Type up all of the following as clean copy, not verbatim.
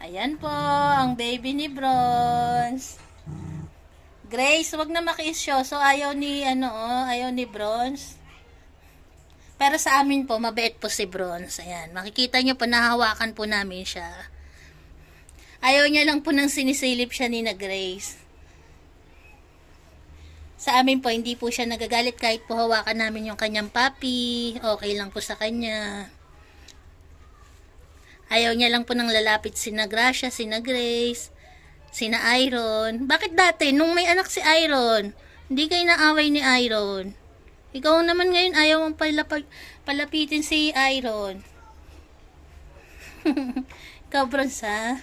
Ayan po, ang baby ni Bronze. Grace, wag na makiisyoso. Ayaw ni, ayaw ni Bronze. Pero sa amin po, mabait po si Bronze. Ayan, makikita nyo po, nahawakan po namin siya. Ayaw niya lang po nang sinisilip siya ni na Grace. Sa amin po, hindi po siya nagagalit kahit po hawakan namin yung kanyang puppy. Okay lang po sa kanya. Ayaw niya lang po nang lalapit sina Gracia, sina Grace, sina Iron. Bakit dati, nung may anak si Iron, hindi kayo naaway ni Iron? Ikaw naman ngayon ayaw mong palapitin si Iron. Ikaw, Bronze, ha?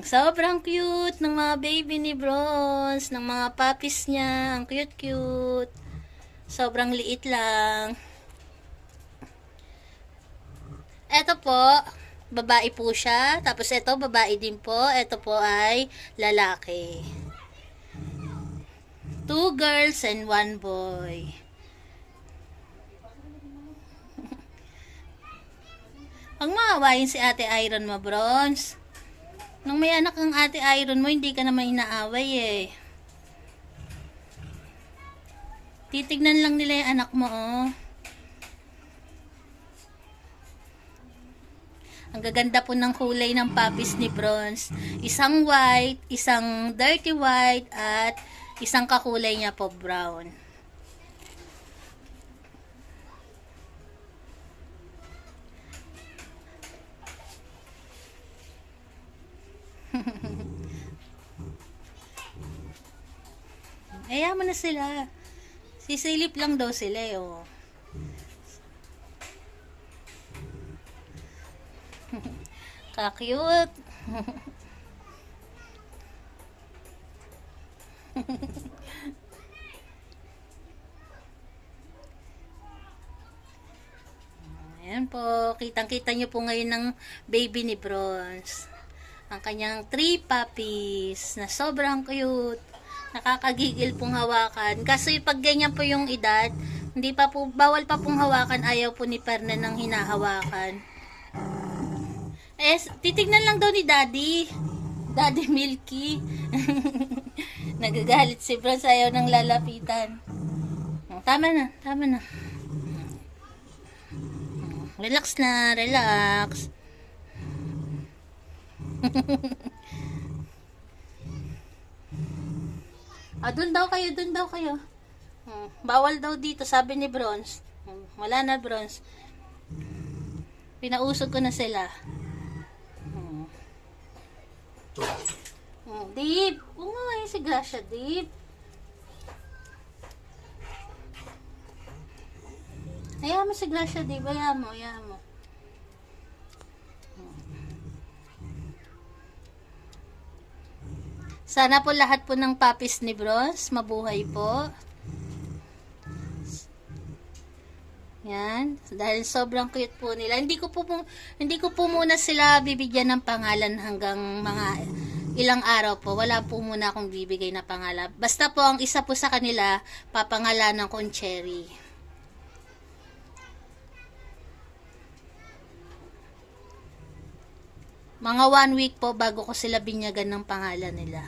Sobrang cute ng mga baby ni Bronze, ng mga puppies niya. Ang cute-cute. Sobrang liit lang. Eto po, babae po siya. Tapos eto, babae din po. Eto po ay lalaki. 2 girls and 1 boy. Pag maawayin si Ate Iron mo, Bronze. Nung may anak ng Ate Iron mo, hindi ka naman inaaway eh. Titignan lang nila yung anak mo, oh. Ang gaganda po ng kulay ng puppies ni Bronze. Isang white, isang dirty white, at isang kakulay niya po brown. Ayaw mo na sila. Sisilip lang daw sila, oh. Ka-cute. Ayan po. Kitang-kita nyo po ngayon ng baby ni Bronze. Ang kanyang 3 puppies na sobrang cute. Nakakagigil pong hawakan. Kasi pag ganyan po yung edad, hindi pa po, bawal pa pong hawakan. Ayaw po ni Perna ng hinahawakan. Eh, titignan lang daw ni Daddy. Daddy Milky. Nagagalit si Bronze, ayaw ng lalapitan. Tama na, tama na. Relax na, relax. Dun daw kayo, dun daw kayo. Bawal daw dito, sabi ni Bronze. Wala na, Bronze. Pinausog ko na sila. Deep, huwag mo ngayon si Gracia, Deep. Ayaw mo si Gracia, Deep. Ayaw mo, ayaw mo. Sana po lahat po ng puppies ni Bronze mabuhay po. Yan, dahil sobrang cute po nila. Hindi ko po muna sila bibigyan ng pangalan hanggang mga ilang araw po. Wala po muna akong bibigay na pangalan. Basta po ang isa po sa kanila papangalanan kong Cherry. Mga 1 week po bago ko sila binyagan ng pangalan nila.